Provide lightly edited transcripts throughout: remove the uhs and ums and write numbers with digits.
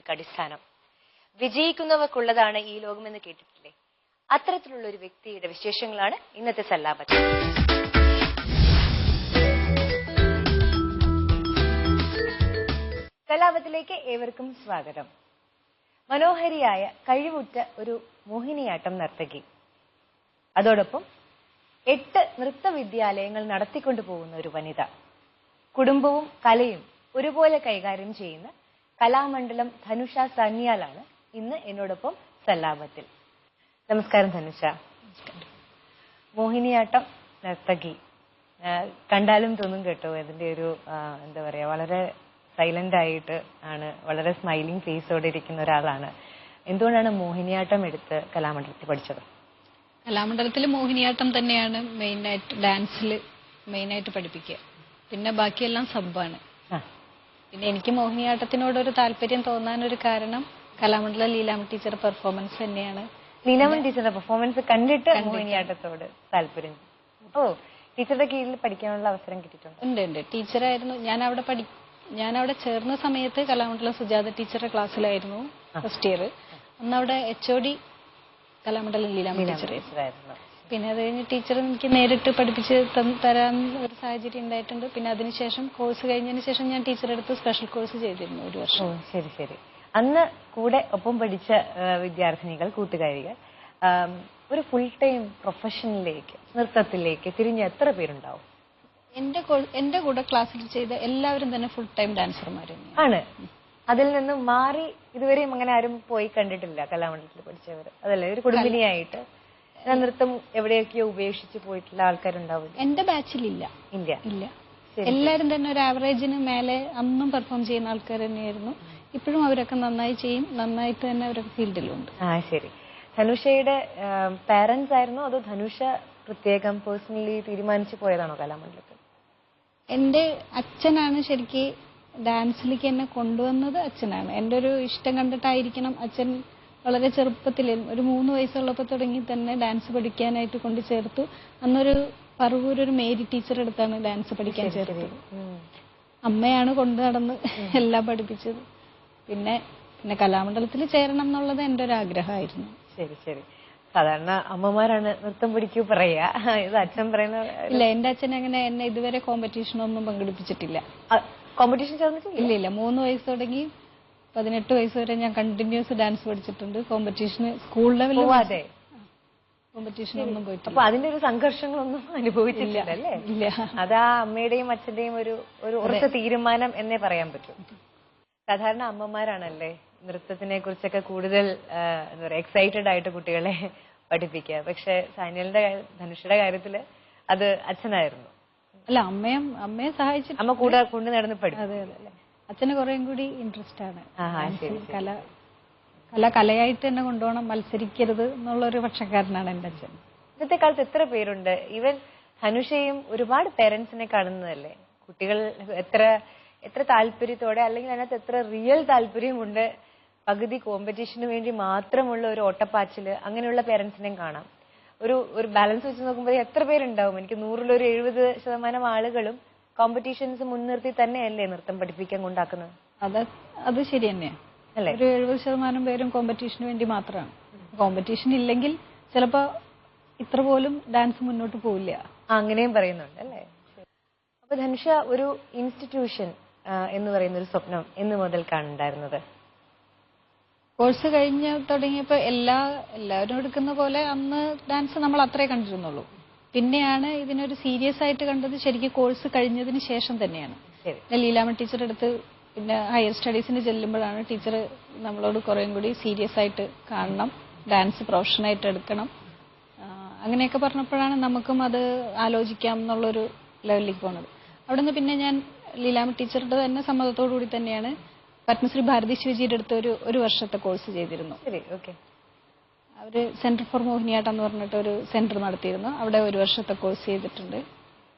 വിജയങ്ങൾക്ക് അടിസ്ഥാനം. വിജയിക്കുന്നവർക്കുള്ളതാണ് ഈ ലോകമെന്ന് കേട്ടിട്ടില്ലേ? അത്തരത്തിലുള്ള ഒരു വ്യക്തിയുടെ വിശേഷങ്ങളാണ് ഇന്നത്തെ സല്ലാപത്തിൽ. സല്ലാപത്തിലേക്ക് ഏവർക്കും സ്വാഗതം. മനോഹരിയായ കഴിവുറ്റ ഒരു മോഹിനിയാട്ടം നർത്തകി, അതോടൊപ്പം 8 നൃത്തവിദ്യാലയങ്ങൾ നടത്തിക്കൊണ്ടു പോകുന്ന ഒരു വനിത, കുടുംബവും കലയും ഒരുപോലെ കൈകാര്യം ചെയ്യുന്ന കലാമണ്ഡലം ധനുഷ സാന്യാലാണ് ഇന്ന് എന്നോടൊപ്പം സല്ലാപത്തിൽ. നമസ്കാരം ധനുഷ. മോഹിനിയാട്ടം നർത്തകി, കണ്ടാലും തോന്നും കേട്ടോ അതിന്റെ ഒരു എന്താ പറയാ, വളരെ സൈലന്റ് ആയിട്ട് ആണ്, വളരെ സ്മൈലിംഗ് ഫേസോടെ ഇരിക്കുന്ന ഒരാളാണ്. എന്തുകൊണ്ടാണ് മോഹിനിയാട്ടം എടുത്ത് കലാമണ്ഡലത്തിൽ പഠിച്ചത്? കലാമണ്ഡലത്തിൽ മോഹിനിയാട്ടം തന്നെയാണ് മെയിനായിട്ട്, ഡാൻസിൽ മെയിനായിട്ട് പഠിപ്പിക്കുക. പിന്നെ ബാക്കിയെല്ലാം സബ്ബാണ്. പിന്നെ എനിക്ക് മോഹിനിയാട്ടത്തിനോടൊരു താല്പര്യം തോന്നാനൊരു കാരണം കലാമണ്ഡലം ലീലാമ്മ ടീച്ചർ പെർഫോമൻസ് തന്നെയാണ്. ലീലാമ്മ ടീച്ചറുടെ പെർഫോമൻസ് കണ്ടിട്ട് മോഹിനിയാട്ടത്തോട് താല്പര്യം. ഓ, ടീച്ചറുടെ കീഴിൽ പഠിക്കാനുള്ള അവസരം കിട്ടിയിട്ടുണ്ട്? ഉണ്ട്. ടീച്ചറായിരുന്നു. ഞാനവിടെ ചേർന്ന സമയത്ത് കലാമണ്ഡലം സുജാത ടീച്ചറുടെ ക്ലാസ്സിലായിരുന്നു ഫസ്റ്റ് ഇയർ. അന്ന് അവിടെ HOD കലാമണ്ഡലം ലീലാമ്മ ടീച്ചറായിരുന്നു. പിന്നെ അത് കഴിഞ്ഞ് ടീച്ചർ എനിക്ക് നേരിട്ട് പഠിപ്പിച്ച് തരാൻ ഒരു സാഹചര്യം ഉണ്ടായിട്ടുണ്ട്. പിന്നെ അതിനുശേഷം കോഴ്സ് കഴിഞ്ഞതിന് ശേഷം ഞാൻ ടീച്ചറെ അടുത്ത് സ്പെഷ്യൽ കോഴ്സ് ചെയ്തിരുന്നു 1 വർഷം. ശരി. അന്ന് കൂടെ ഒപ്പം പഠിച്ച വിദ്യാർത്ഥിനികൾ, കൂട്ടുകാരികൾ ഒരു ഫുൾ ടൈം പ്രൊഫഷനിലേക്ക്, നൃത്തത്തിലേക്ക് തിരിഞ്ഞ എത്ര പേരുണ്ടാവും? എന്റെ കൂടെ ക്ലാസ്സിൽ ചെയ്ത എല്ലാവരും തന്നെ ഫുൾ ടൈം ഡാൻസർമാർ ആണ്. അതിൽ നിന്ന് മാറി ഇതുവരെയും അങ്ങനെ ആരും പോയി കണ്ടിട്ടില്ല കലാമണ്ഡലത്തിൽ പഠിച്ചവർ, അതല്ലേ? ഒരു കുടുംബിനിയായിട്ട് നൃത്തം എവിടെയൊക്കെയോ ഉപേക്ഷിച്ച് പോയിട്ടുള്ള ആൾക്കാരുണ്ടാവും. എന്റെ ബാച്ചിലില്ല. ഇല്ല. എല്ലാരും തന്നെ ഒരു ആവറേജിന് മേലെ അന്നും പെർഫോം ചെയ്യുന്ന ആൾക്കാർ തന്നെയായിരുന്നു. ഇപ്പോഴും അവരൊക്കെ നന്നായി ചെയ്യും, നന്നായിട്ട് തന്നെ അവരൊക്കെ ഫീൽഡിലുണ്ട്. ശരി. ധനുഷയുടെ പാരന്റ്സ് ആയിരുന്നോ അതോ ധനുഷ പ്രത്യേകം പേഴ്സണലി തീരുമാനിച്ചു പോയതാണോ കലാമണ്ഡലത്തിൽ? എന്റെ അച്ഛനാണ് ശരിക്ക് ഡാൻസിലേക്ക് എന്നെ കൊണ്ടുവന്നത്. അച്ഛനാണ്. എന്റെ ഒരു ഇഷ്ടം കണ്ടിട്ടായിരിക്കണം അച്ഛൻ വളരെ ചെറുപ്പത്തിൽ, ഒരു 3 വയസ്സുള്ളപ്പോൾ തുടങ്ങി തന്നെ ഡാൻസ് പഠിക്കാനായിട്ട് കൊണ്ട് ചേർത്തു. അന്നൊരു പറവൂരൊരു മേരി ടീച്ചർ അടുത്താണ് ഡാൻസ് പഠിക്കാൻ ചേർത്തത്. അമ്മയാണ് കൊണ്ടു നടന്ന് എല്ലാം പഠിപ്പിച്ചത്. പിന്നെ കലാമണ്ഡലത്തിൽ ചേരണം എന്നുള്ളത് എന്റെ ഒരു ആഗ്രഹമായിരുന്നു. ശരി. സാധാരണ അമ്മമാരാണ് നൃത്തം പഠിക്കൂ പറയാ, ഇത് അച്ഛൻ പറയുന്ന? ഇല്ല, എന്റെ അച്ഛൻ അങ്ങനെ എന്നെ ഇതുവരെ കോമ്പറ്റീഷനൊന്നും പങ്കെടുപ്പിച്ചിട്ടില്ല. കോമ്പറ്റീഷൻ ചേർന്നിട്ടില്ല? ഇല്ല. 3 വയസ്സ് തുടങ്ങി 18 വയസ്സ് വരെ ഞാൻ കണ്ടിന്യൂസ് ഡാൻസ് പഠിച്ചിട്ടുണ്ട്. കോമ്പറ്റീഷന് സ്കൂൾ ലെവലിൽ കോമ്പറ്റീഷനൊന്നും പോയിട്ടില്ല. അപ്പൊ അതിന്റെ ഒരു സംഘർഷങ്ങളൊന്നും അനുഭവിച്ചില്ല അല്ലേ? ഇല്ല. അതാ അമ്മയുടെയും അച്ഛന്റെയും ഒരു ഉറച്ച തീരുമാനം എന്നേ പറയാൻ പറ്റും. സാധാരണ അമ്മമാരാണല്ലേ നൃത്തത്തിനെ കുറിച്ചൊക്കെ കൂടുതൽ എന്താ പറയാ, എക്സൈറ്റഡ് ആയിട്ട് കുട്ടികളെ പഠിപ്പിക്കുക. പക്ഷെ സാനിയലിന്റെ, ധനുഷയുടെ കാര്യത്തില് അത് അച്ഛനായിരുന്നു. അല്ല, അമ്മയെ സഹായിച്ചിട്ട് അമ്മ കൂടെ കൊണ്ടു നടന്ന് പഠിക്കും. അതെ. അച്ഛന് കുറേം കൂടി ഇൻട്രസ്റ്റ് ആണ്. കലയായിട്ട് തന്നെ കൊണ്ടുപോകണം, മത്സരിക്കരുത് എന്നുള്ളൊരു പക്ഷക്കാരനാണ് എന്റെ അച്ഛൻ. ഇന്നത്തെ കാലത്ത് എത്ര പേരുണ്ട്, ഈവൻ ധനുഷയും ഒരുപാട് പേരൻസിനെ കാണുന്നതല്ലേ? കുട്ടികൾ എത്ര താല്പര്യത്തോടെ, അല്ലെങ്കിൽ അതിനകത്ത് എത്ര റിയൽ താല്പര്യമുണ്ട്. പകുതി കോമ്പറ്റീഷന് വേണ്ടി മാത്രമുള്ള ഒരു ഓട്ടപ്പാച്ചില്, അങ്ങനെയുള്ള പേരൻസിനെയും കാണാം. ഒരു ബാലൻസ് വെച്ച് നോക്കുമ്പോൾ എത്ര പേരുണ്ടാവും? എനിക്ക് 100-ൽ 70% ആളുകളും കോമ്പറ്റീഷൻസ് മുൻനിർത്തി തന്നെയല്ലേ നൃത്തം പഠിപ്പിക്കാൻ കൊണ്ടാക്കുന്നത്? അത് ശരി തന്നെയാണ് അല്ലേ? ഒരു 70% പേരും കോമ്പറ്റീഷന് വേണ്ടി മാത്രമാണ്. കോമ്പറ്റീഷൻ ഇല്ലെങ്കിൽ ചിലപ്പോ ഇത്ര പോലും ഡാൻസ് മുന്നോട്ട് പോവില്ല. അങ്ങനെയും പറയുന്നുണ്ട് അല്ലേ? അപ്പൊ ധനുഷ ഒരു ഇൻസ്റ്റിറ്റ്യൂഷൻ എന്ന് പറയുന്ന ഒരു സ്വപ്നം എന്ന് മുതൽ കാണുന്നുണ്ടായിരുന്നത്? കോഴ്സ് കഴിഞ്ഞ് തുടങ്ങിയപ്പോ എല്ലാവരും എടുക്കുന്ന പോലെ അന്ന് ഡാൻസ് നമ്മൾ അത്രേ കണ്ടിരുന്നുള്ളൂ. പിന്നെയാണ് ഇതിനൊരു സീരിയസ് ആയിട്ട് കണ്ടത് ശരിക്കും കോഴ്സ് കഴിഞ്ഞതിന് ശേഷം തന്നെയാണ്. ലീലാമ്മ ടീച്ചർ അടുത്ത് പിന്നെ ഹയർ സ്റ്റഡീസിന് ചെല്ലുമ്പോഴാണ് ടീച്ചർ നമ്മളോട് കുറേം കൂടി സീരിയസ് ആയിട്ട് കാണണം, ഡാൻസ് പ്രൊഫഷനായിട്ട് എടുക്കണം, അങ്ങനെയൊക്കെ പറഞ്ഞപ്പോഴാണ് നമുക്കും അത് ആലോചിക്കാം എന്നുള്ളൊരു ലെവലിലേക്ക് പോണത്. അവിടെ നിന്ന് പിന്നെ ഞാൻ ലീലാമ്മ ടീച്ചറുടെ തന്നെ സമ്മതത്തോടു കൂടി തന്നെയാണ് പത്മശ്രീ ഭാരതി ശിവജിയുടെ അടുത്ത് ഒരു വർഷത്തെ കോഴ്സ് ചെയ്തിരുന്നു. അവര് സെന്റർ ഫോർ മോഹിനിയാട്ടം എന്ന് പറഞ്ഞിട്ട് ഒരു സെന്റർ നടത്തിയിരുന്നു. അവിടെ 1 വർഷത്തെ കോഴ്സ് ചെയ്തിട്ടുണ്ട്.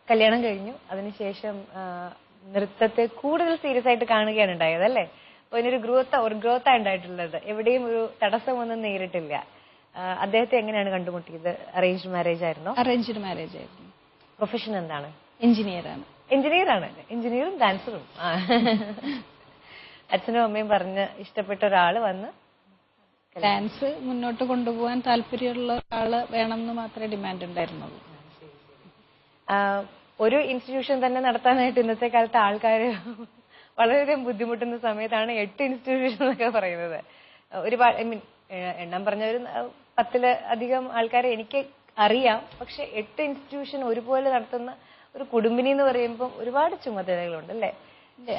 കല്യാണം കഴിഞ്ഞു, അതിനുശേഷം നൃത്തത്തെ കൂടുതൽ സീരിയസ് ആയിട്ട് കാണുകയാണ് ഉണ്ടായത് അല്ലേ? അപ്പൊ ഇതിനൊരു ഗ്രോത്ത് ഉണ്ടായിട്ടുള്ളത്, എവിടെയും ഒരു തടസ്സമൊന്നും നേരിട്ടില്ല. അദ്ദേഹത്തെ എങ്ങനെയാണ് കണ്ടുമുട്ടിയത്? അറേഞ്ച്ഡ് മാരേജ് ആയിരുന്നോ? അറേഞ്ച്ഡ് മാരേജ് ആയിരുന്നു. പ്രൊഫഷൻ എന്താണ്? എഞ്ചിനീയറാണ്. എഞ്ചിനീയറും ഡാൻസറും. അച്ഛനും അമ്മയും പറഞ്ഞ് ഇഷ്ടപ്പെട്ട ഒരാള് വന്ന് ഡാൻസ് മുന്നോട്ട് കൊണ്ടുപോകാൻ താല്പര്യമുള്ള ഒരാള് വേണമെന്ന് മാത്രമേ ഡിമാൻഡ് ഉണ്ടായിരുന്നുള്ളൂ. ഒരു ഇൻസ്റ്റിറ്റ്യൂഷൻ തന്നെ നടത്താനായിട്ട് ഇന്നത്തെ കാലത്ത് ആൾക്കാർ വളരെയധികം ബുദ്ധിമുട്ടുന്ന സമയത്താണ് 8 ഇൻസ്റ്റിറ്റ്യൂഷൻ എന്നൊക്കെ പറയുന്നത്. ഒരുപാട് എണ്ണം പറഞ്ഞ ഒരു 10-ലധികം ആൾക്കാരെ എനിക്ക് അറിയാം. പക്ഷെ 8 ഇൻസ്റ്റിറ്റ്യൂഷൻ ഒരുപോലെ നടത്തുന്ന ഒരു കുടുംബിനി എന്ന് പറയുമ്പോൾ ഒരുപാട് ചുമതലകളുണ്ട് അല്ലേ?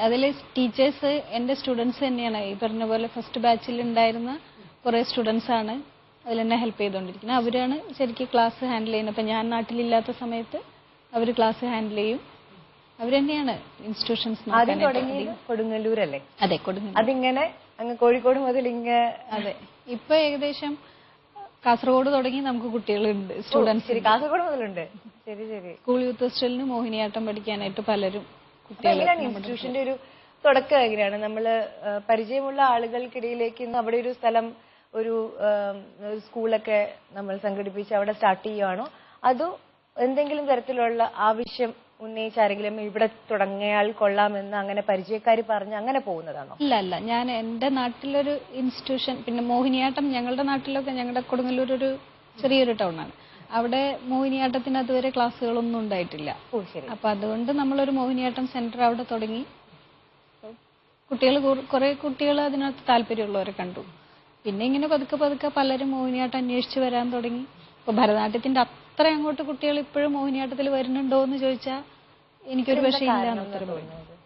അതിൽ ടീച്ചേഴ്സ് എന്റെ സ്റ്റുഡൻസ് തന്നെയാണ്. ഈ പറഞ്ഞ പോലെ ഫസ്റ്റ് ബാച്ചിൽ ഉണ്ടായിരുന്ന കുറെ സ്റ്റുഡൻസ് ആണ് അതിൽ എന്നെ ഹെൽപ്പ് ചെയ്തുകൊണ്ടിരിക്കുന്നത്. അവരാണ് ശരിക്കും ക്ലാസ് ഹാൻഡിൽ ചെയ്യുന്നത്. ഇപ്പൊ ഞാൻ നാട്ടിലില്ലാത്ത സമയത്ത് അവർ ക്ലാസ് ഹാൻഡിൽ ചെയ്യും. അവർ തന്നെയാണ് ഇൻസ്റ്റിറ്റ്യൂഷൻസ്. ആദ്യം തുടങ്ങിയത് കൊടുങ്ങല്ലൂരല്ലേ? അതെ, കൊടുങ്ങല്ലൂർ. അതിങ്ങനെ അങ്ങ് കോഴിക്കോട് മുതൽ അതെ, ഇപ്പൊ ഏകദേശം കാസർഗോഡ് തുടങ്ങി നമുക്ക് കുട്ടികളുണ്ട്, സ്റ്റുഡൻസ്. കാസർഗോഡ് മുതലുണ്ട്. ശരി ശരി. സ്കൂൾ യൂത്ത് ഹോസ്റ്റലിന് മോഹിനിയാട്ടം പഠിക്കാനായിട്ട് പലരും എങ്ങനെയാണ് ഇൻസ്റ്റിറ്റ്യൂഷന്റെ ഒരു തുടക്കം? എങ്ങനെയാണ് നമ്മള് പരിചയമുള്ള ആളുകൾക്കിടയിലേക്ക് അവിടെ ഒരു സ്ഥലം, ഒരു സ്കൂളൊക്കെ നമ്മൾ സംഘടിപ്പിച്ച് അവിടെ സ്റ്റാർട്ട് ചെയ്യുവാണോ, അതോ എന്തെങ്കിലും തരത്തിലുള്ള ആവശ്യം ഉന്നയിച്ചാരെങ്കിലും ഇവിടെ തുടങ്ങിയാൽ കൊള്ളാമെന്ന് അങ്ങനെ പരിചയക്കാര് പറഞ്ഞ് അങ്ങനെ പോകുന്നതാണോ? അല്ല, ഞാൻ എന്റെ നാട്ടിലൊരു ഇൻസ്റ്റിറ്റ്യൂഷൻ, പിന്നെ മോഹിനിയാട്ടം ഞങ്ങളുടെ നാട്ടിലൊക്കെ, ഞങ്ങളുടെ കൊടുങ്ങല്ലൂർ ഒരു ചെറിയൊരു ടൗൺ ആണ്. അവിടെ മോഹിനിയാട്ടത്തിന് അതുവരെ ക്ലാസ്സുകളൊന്നും ഉണ്ടായിട്ടില്ല. അപ്പൊ അതുകൊണ്ട് നമ്മളൊരു മോഹിനിയാട്ടം സെന്റർ അവിടെ തുടങ്ങി. കുട്ടികൾ, കുറെ കുട്ടികൾ അതിനകത്ത് താല്പര്യമുള്ളവരെ കണ്ടു. പിന്നെ ഇങ്ങനെ പതുക്കെ പതുക്കെ പലരും മോഹിനിയാട്ടം അന്വേഷിച്ച് വരാൻ തുടങ്ങി. ഇപ്പൊ ഭരതനാട്യത്തിന്റെ അത്ര അങ്ങോട്ട് കുട്ടികൾ ഇപ്പോഴും മോഹിനിയാട്ടത്തിൽ വരുന്നുണ്ടോ എന്ന് ചോദിച്ചാൽ എനിക്കൊരു പക്ഷേ ഇല്ല എന്നുത്തരം പറയുന്നത്.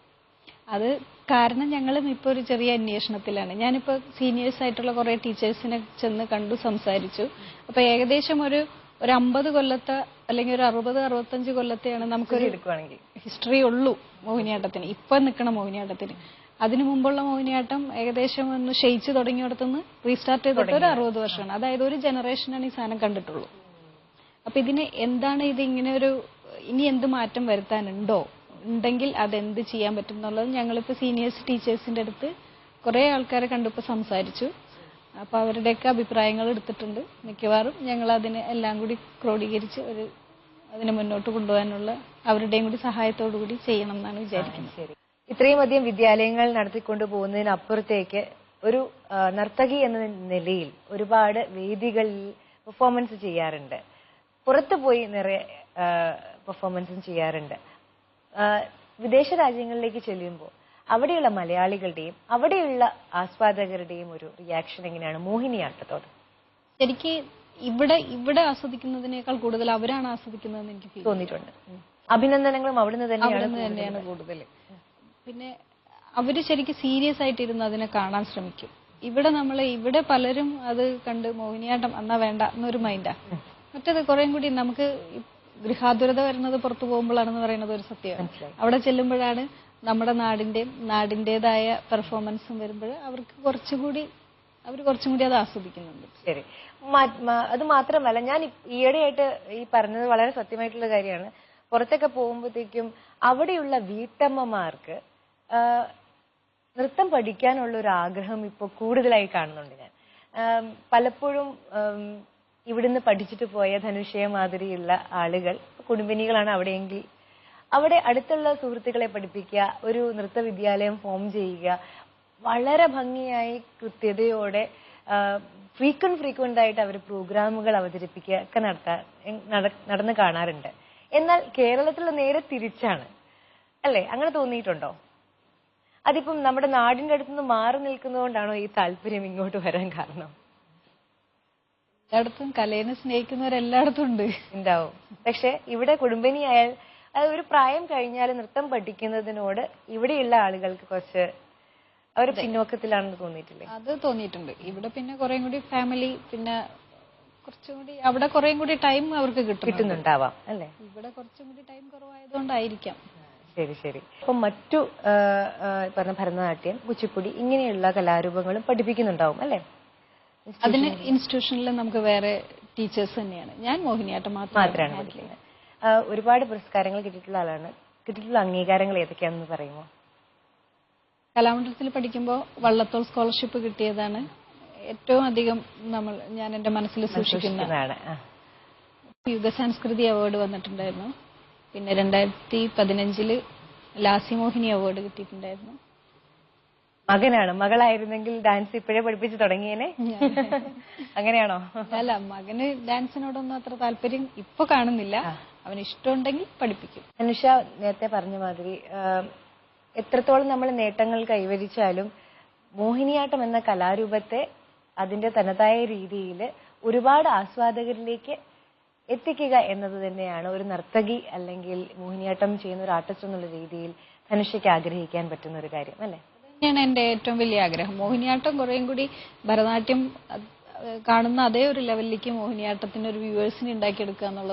അത് കാരണം ഞങ്ങളും ഇപ്പൊ ഒരു ചെറിയ അന്വേഷണത്തിലാണ്. ഞാനിപ്പോ സീനിയേഴ്സ് ആയിട്ടുള്ള കുറെ ടീച്ചേഴ്സിനെ ചെന്ന് കണ്ടു, സംസാരിച്ചു. അപ്പൊ ഏകദേശം ഒരു 50 കൊല്ലത്തെ അല്ലെങ്കിൽ ഒരു 60-65 കൊല്ലത്തെയാണ് നമുക്കൊരു ഹിസ്റ്ററി ഉള്ളൂ മോഹിനിയാട്ടത്തിന്, ഇപ്പൊ നിൽക്കണ മോഹിനിയാട്ടത്തിന്. അതിനു മുമ്പുള്ള മോഹിനിയാട്ടം ഏകദേശം ഒന്ന് ക്ഷയിച്ചു തുടങ്ങിയിടത്തുനിന്ന് റീസ്റ്റാർട്ട് ചെയ്തിട്ട് ഒരു 60 വർഷമാണ്. അതായത് ഒരു ജനറേഷനാണ് ഈ സാധനം കണ്ടിട്ടുള്ളൂ. അപ്പൊ ഇതിന് എന്താണ്, ഇത് ഇങ്ങനെ ഒരു ഇനി എന്ത് മാറ്റം വരുത്താനുണ്ടോ, ഉണ്ടെങ്കിൽ അതെന്ത് ചെയ്യാൻ പറ്റും എന്നുള്ളത് ഞങ്ങളിപ്പോ സീനിയേഴ്സ് ടീച്ചേഴ്സിന്റെ അടുത്ത് കുറെ ആൾക്കാരെ കണ്ടിപ്പോ സംസാരിച്ചു. അപ്പൊ അവരുടെയൊക്കെ അഭിപ്രായങ്ങൾ എടുത്തിട്ടുണ്ട്. മിക്കവാറും ഞങ്ങൾ അതിനെ എല്ലാം കൂടി ക്രോഡീകരിച്ച് അതിനെ മുന്നോട്ട് കൊണ്ടുപോകാനുള്ള അവരുടെയും കൂടി സഹായത്തോടു കൂടി ചെയ്യണം എന്നാണ് വിചാരിക്കുന്നത്. ഇത്രയും അധികം വിദ്യാലയങ്ങൾ നടത്തിക്കൊണ്ടു പോകുന്നതിനപ്പുറത്തേക്ക് ഒരു നർത്തകി എന്ന നിലയിൽ ഒരുപാട് വേദികളിൽ പെർഫോമൻസ് ചെയ്യാറുണ്ട്, പുറത്തു പോയി നിറയെ പെർഫോമൻസും ചെയ്യാറുണ്ട്. വിദേശ രാജ്യങ്ങളിലേക്ക് ചെല്ലുമ്പോൾ അവിടെയുള്ള മലയാളികളുടെയും അവിടെയുള്ള ആസ്വാദകരുടെയും ഒരു റിയാക്ഷൻ എങ്ങനെയാണ് മോഹിനിയാട്ടത്തോട്? ശരിക്ക് ഇവിടെ ആസ്വദിക്കുന്നതിനേക്കാൾ കൂടുതൽ അവരാണ് ആസ്വദിക്കുന്നതെന്ന് എനിക്ക് തോന്നിയിട്ടുണ്ട്. അഭിനന്ദനങ്ങളും അവിടുന്ന് തന്നെയാണ് കൂടുതൽ. പിന്നെ അവര് ശരിക്കും സീരിയസ് ആയിട്ടിരുന്ന് അതിനെ കാണാൻ ശ്രമിക്കും. ഇവിടെ പലരും അത് കണ്ട് മോഹിനിയാട്ടം എന്നാ വേണ്ട എന്നൊരു മൈൻഡാ. മറ്റേത് കുറേം കൂടി നമുക്ക് ഗൃഹാതുരത വരുന്നത് പുറത്തു പോകുമ്പോഴാണെന്ന് പറയുന്നത് ഒരു സത്യമാണ്. അവിടെ ചെല്ലുമ്പോഴാണ് നമ്മുടെ നാടിന്റേതായ പെർഫോമൻസും വരുമ്പോൾ അവർ കുറച്ചും കൂടി അത് ആസ്വദിക്കുന്നുണ്ട്. ശരി. അത് മാത്രമല്ല, ഞാൻ ഈയിടെയായിട്ട് ഈ പറഞ്ഞത് വളരെ സത്യമായിട്ടുള്ള കാര്യമാണ്. പുറത്തൊക്കെ പോകുമ്പോഴത്തേക്കും അവിടെയുള്ള വീട്ടമ്മമാർക്ക് നൃത്തം പഠിക്കാനുള്ള ഒരു ആഗ്രഹം ഇപ്പോൾ കൂടുതലായി കാണുന്നുണ്ട്. ഞാൻ പലപ്പോഴും ഇവിടുന്ന് പഠിച്ചിട്ട് പോയ ധനുഷയ മാതിരിയുള്ള ആളുകൾ, കുടുംബിനികളാണ് അവിടെയെങ്കിൽ, അവിടെ അടുത്തുള്ള സുഹൃത്തുക്കളെ പഠിപ്പിക്കുക, ഒരു നൃത്ത വിദ്യാലയം ഫോം ചെയ്യുക, വളരെ ഭംഗിയായി കൃത്യതയോടെ ഫ്രീക്വന്റ് ആയിട്ട് അവർ പ്രോഗ്രാമുകൾ അവതരിപ്പിക്കുക ഒക്കെ നടന്ന് കാണാറുണ്ട്. എന്നാൽ കേരളത്തിൽ നേരെ തിരിച്ചാണ് അല്ലേ? അങ്ങനെ തോന്നിയിട്ടുണ്ടോ? അതിപ്പം നമ്മുടെ നാടിന്റെ അടുത്തുനിന്ന് മാറി നിൽക്കുന്നതുകൊണ്ടാണോ ഈ താല്പര്യം ഇങ്ങോട്ട് വരാൻ കാരണം? എല്ലായിടത്തും കലയെ സ്നേഹിക്കുന്നവരെല്ലായിടത്തും ഉണ്ടാവും. പക്ഷെ ഇവിടെ കുടുംബിനിയായാൽ അത് ഒരു പ്രായം കഴിഞ്ഞാൽ നൃത്തം പഠിക്കുന്നതിനോട് ഇവിടെയുള്ള ആളുകൾക്ക് കുറച്ച് അവർ പിന്നോക്കത്തിലാണെന്ന് തോന്നിയിട്ടില്ലേ? അത് തോന്നിയിട്ടുണ്ട്. ഇവിടെ പിന്നെ കുറേം കൂടി ഫാമിലി, പിന്നെ കുറച്ചും കൂടി അവിടെ കുറേം കൂടി ടൈം അവർക്ക് കിട്ടുന്നുണ്ടാവാം അല്ലേ? ഇവിടെ കുറച്ചും കൂടി ടൈം കുറവായതുകൊണ്ടായിരിക്കാം. ശരി ശരി. അപ്പൊ മറ്റു പറഞ്ഞ ഭരതനാട്യം, കുച്ചിപ്പുടി ഇങ്ങനെയുള്ള കലാരൂപങ്ങളും പഠിപ്പിക്കുന്നുണ്ടാവും അല്ലേ? അതിന് ഇൻസ്റ്റിറ്റ്യൂഷനിൽ നമുക്ക് വേറെ ടീച്ചേഴ്സ് തന്നെയാണ്. ഞാൻ മോഹിനിയാട്ടം മാത്രമാണ് പഠിക്കുന്നത്. ഒരുപാട് പുരസ്കാരങ്ങൾ കിട്ടിയിട്ടുള്ള ആളാണ്. കിട്ടിയിട്ടുള്ള അംഗീകാരങ്ങൾ ഏതൊക്കെയാണെന്ന് പറയുമോ? കലാമണ്ഡലത്തിൽ പഠിക്കുമ്പോൾ വള്ളത്തോൾ സ്കോളർഷിപ്പ് കിട്ടിയതാണ് ഏറ്റവും അധികം ഞാൻ എന്റെ മനസ്സിൽ സൂക്ഷിക്കുന്നതാണ്. യുഗസാംസ്കൃതി അവാർഡ് വന്നിട്ടുണ്ടായിരുന്നു. പിന്നെ 2015 ലാസ്യമോഹിനി അവാർഡ് കിട്ടിയിട്ടുണ്ടായിരുന്നു. മകനാണ്. മകളായിരുന്നെങ്കിൽ ഡാൻസ് ഇപ്പോഴേ പഠിപ്പിച്ച് തുടങ്ങിയേനെ. അങ്ങനെയാണോ? അല്ല, മകന് ഡാൻസിനോടൊന്നും അത്ര താല്പര്യം ഇപ്പൊ കാണുന്നില്ല. അവന് ഇഷ്ടമുണ്ടെങ്കിൽ പഠിപ്പിക്കും. അനുഷ നേരത്തെ പറഞ്ഞ മാതിരി എത്രത്തോളം നമ്മൾ നേട്ടങ്ങൾ കൈവരിച്ചാലും മോഹിനിയാട്ടം എന്ന കലാരൂപത്തെ അതിന്റെ തനതായ രീതിയിൽ ഒരുപാട് ആസ്വാദകരിലേക്ക് എത്തിക്കുക എന്നത് തന്നെയാണ് ഒരു നർത്തകി അല്ലെങ്കിൽ മോഹിനിയാട്ടം ചെയ്യുന്ന ഒരു ആർട്ടിസ്റ്റ് എന്നുള്ള രീതിയിൽ ധനുഷയ്ക്ക് ആഗ്രഹിക്കാൻ പറ്റുന്ന ഒരു കാര്യം അല്ലേ? തന്നെയാണ് എന്റെ ഏറ്റവും വലിയ ആഗ്രഹം. മോഹിനിയാട്ടം കുറേയും കൂടി ഭരതനാട്യം കാണുന്ന അതേ ഒരു ലെവലിലേക്ക് മോഹിനിയാട്ടത്തിന് ഒരു വ്യൂവേഴ്സിനെ ഉണ്ടാക്കിയെടുക്കുക എന്നുള്ളത്